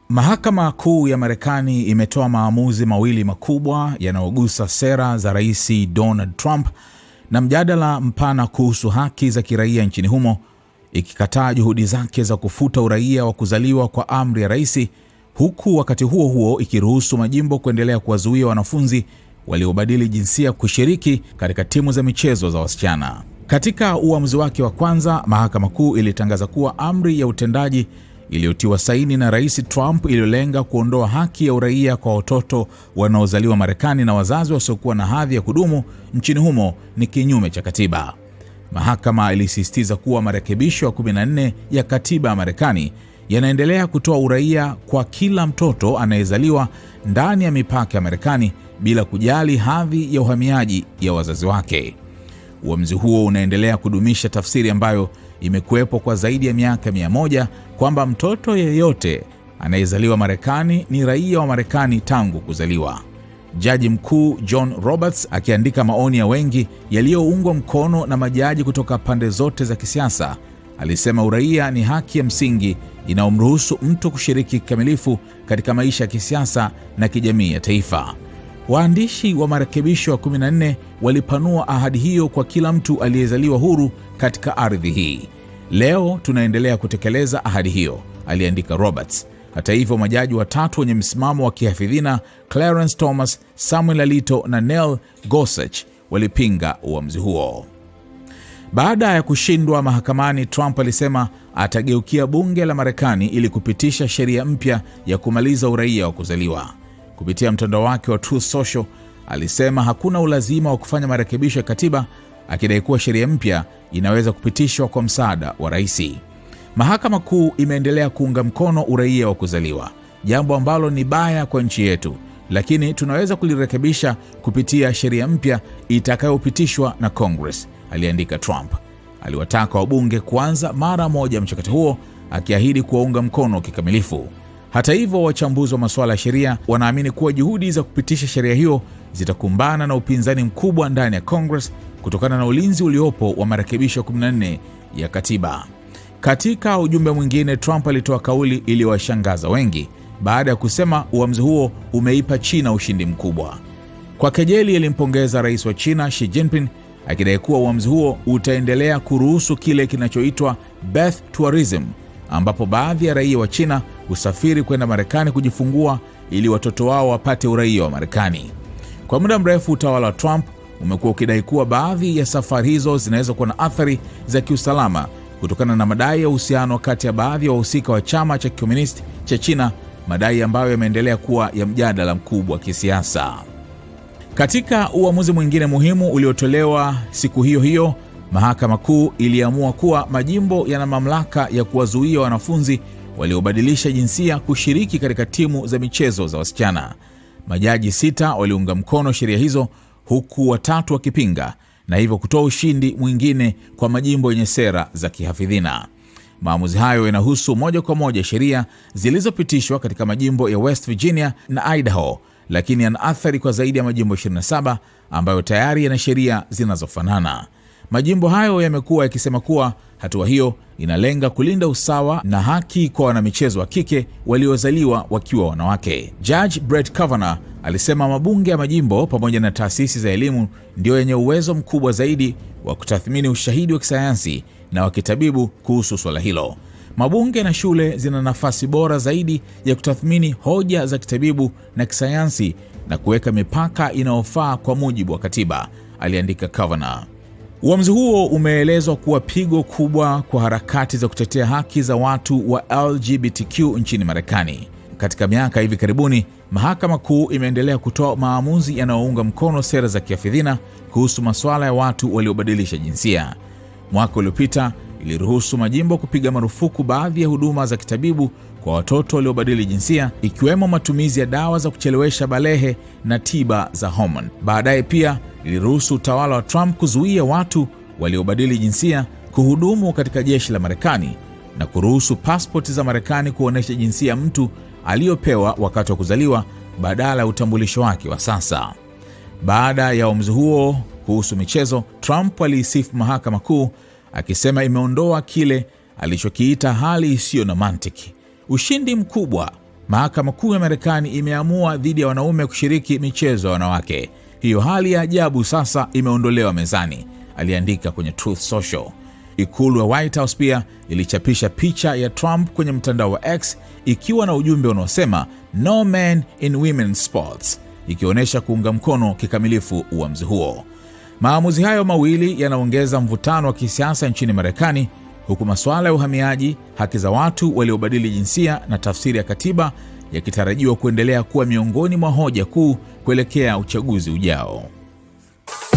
Mahakama Kuu ya Marekani imetoa maamuzi mawili makubwa yanayogusa sera za Rais Donald Trump na mjadala mpana kuhusu haki za kiraia nchini humo, ikikataa juhudi zake za kufuta uraia wa kuzaliwa kwa amri ya rais, huku wakati huo huo ikiruhusu majimbo kuendelea kuwazuia wanafunzi waliobadili jinsia kushiriki katika timu za michezo za wasichana. Katika uamuzi wake wa kwanza, Mahakama Kuu ilitangaza kuwa amri ya utendaji iliyotiwa saini na Rais Trump iliyolenga kuondoa haki ya uraia kwa watoto wanaozaliwa Marekani na wazazi wasiokuwa na hadhi ya kudumu nchini humo ni kinyume cha katiba. Mahakama ilisisitiza kuwa marekebisho ya 14 ya katiba ya Marekani yanaendelea kutoa uraia kwa kila mtoto anayezaliwa ndani ya mipaka ya Marekani bila kujali hadhi ya uhamiaji ya wazazi wake. Uamuzi huo unaendelea kudumisha tafsiri ambayo imekuwepo kwa zaidi ya miaka 100 kwamba mtoto yeyote anayezaliwa Marekani ni raia wa Marekani tangu kuzaliwa. Jaji Mkuu John Roberts, akiandika maoni ya wengi yaliyoungwa mkono na majaji kutoka pande zote za kisiasa, alisema uraia ni haki ya msingi inayomruhusu mtu kushiriki kikamilifu katika maisha ya kisiasa na kijamii ya taifa. Waandishi wa marekebisho ya 14 walipanua ahadi hiyo kwa kila mtu aliyezaliwa huru katika ardhi hii. Leo tunaendelea kutekeleza ahadi hiyo, aliandika Roberts. Hata hivyo, majaji watatu wenye msimamo wa kihafidhina, Clarence Thomas, Samuel Alito na Neil Gorsuch, walipinga uamuzi huo. Baada ya kushindwa mahakamani, Trump alisema atageukia bunge la Marekani ili kupitisha sheria mpya ya kumaliza uraia wa kuzaliwa. Kupitia mtandao wake wa Truth Social, alisema hakuna ulazima wa kufanya marekebisho ya katiba, akidai kuwa sheria mpya inaweza kupitishwa kwa msaada wa rais. Mahakama Kuu imeendelea kuunga mkono uraia wa kuzaliwa, jambo ambalo ni baya kwa nchi yetu, lakini tunaweza kulirekebisha kupitia sheria mpya itakayopitishwa na Congress, aliandika Trump. Aliwataka wabunge kuanza mara moja mchakato huo, akiahidi kuwaunga mkono kikamilifu. Hata hivyo, wachambuzi wa masuala ya sheria wanaamini kuwa juhudi za kupitisha sheria hiyo zitakumbana na upinzani mkubwa ndani ya Congress kutokana na ulinzi uliopo wa marekebisho 14 ya katiba. Katika ujumbe mwingine, Trump alitoa kauli iliyowashangaza wengi baada ya kusema uamuzi huo umeipa China ushindi mkubwa. Kwa kejeli, alimpongeza rais wa China Xi Jinping, akidai kuwa uamuzi huo utaendelea kuruhusu kile kinachoitwa birth tourism, ambapo baadhi ya raia wa China usafiri kwenda Marekani kujifungua ili watoto wao wapate uraia wa Marekani. Kwa muda mrefu, utawala wa Trump umekuwa ukidai kuwa baadhi ya safari hizo zinaweza kuwa na athari za kiusalama kutokana na madai ya uhusiano kati ya baadhi ya wahusika wa chama cha kikomunisti cha China, madai ambayo yameendelea kuwa ya mjadala mkubwa wa kisiasa. Katika uamuzi mwingine muhimu uliotolewa siku hiyo hiyo, Mahakama Kuu iliamua kuwa majimbo yana mamlaka ya kuwazuia wanafunzi waliobadilisha jinsia kushiriki katika timu za michezo za wasichana. Majaji 6 waliunga mkono sheria hizo, huku 3 wakipinga, na hivyo kutoa ushindi mwingine kwa majimbo yenye sera za kihafidhina. Maamuzi hayo yanahusu moja kwa moja sheria zilizopitishwa katika majimbo ya West Virginia na Idaho, lakini yana athari kwa zaidi ya majimbo 27 ambayo tayari yana sheria zinazofanana. Majimbo hayo yamekuwa yakisema kuwa hatua hiyo inalenga kulinda usawa na haki kwa wanamichezo wa kike waliozaliwa wakiwa wanawake. Judge Brett Kavanaugh alisema mabunge ya majimbo pamoja na taasisi za elimu ndio yenye uwezo mkubwa zaidi wa kutathmini ushahidi wa kisayansi na wa kitabibu kuhusu swala hilo. Mabunge na shule zina nafasi bora zaidi ya kutathmini hoja za kitabibu na kisayansi na kuweka mipaka inayofaa kwa mujibu wa katiba, aliandika Kavanaugh. Uamuzi huo umeelezwa kuwa pigo kubwa kwa harakati za kutetea haki za watu wa LGBTQ nchini Marekani. Katika miaka hivi karibuni, Mahakama Kuu imeendelea kutoa maamuzi yanayounga mkono sera za kihafidhina kuhusu masuala ya watu waliobadilisha jinsia. Mwaka uliopita iliruhusu majimbo kupiga marufuku baadhi ya huduma za kitabibu kwa watoto waliobadili jinsia, ikiwemo matumizi ya dawa za kuchelewesha balehe na tiba za hormone. Baadaye pia iliruhusu utawala wa Trump kuzuia watu waliobadili jinsia kuhudumu katika jeshi la Marekani na kuruhusu pasipoti za Marekani kuonesha jinsia ya mtu aliyopewa wakati wa kuzaliwa badala ya utambulisho wake wa sasa. Baada ya uamuzi huo kuhusu michezo, Trump aliisifu Mahakama Kuu akisema imeondoa kile alichokiita hali isiyo na mantiki. Ushindi mkubwa, Mahakama Kuu ya Marekani imeamua dhidi ya wanaume kushiriki michezo ya wanawake. Hiyo hali ya ajabu sasa imeondolewa mezani, aliandika kwenye Truth Social. Ikulu ya White House pia ilichapisha picha ya Trump kwenye mtandao wa X ikiwa na ujumbe unaosema No Men in Women's Sports, ikionyesha kuunga mkono kikamilifu uamuzi huo. Maamuzi hayo mawili yanaongeza mvutano wa kisiasa nchini Marekani, huku masuala ya uhamiaji, haki za watu waliobadili jinsia na tafsiri ya katiba yakitarajiwa kuendelea kuwa miongoni mwa hoja kuu kuelekea uchaguzi ujao.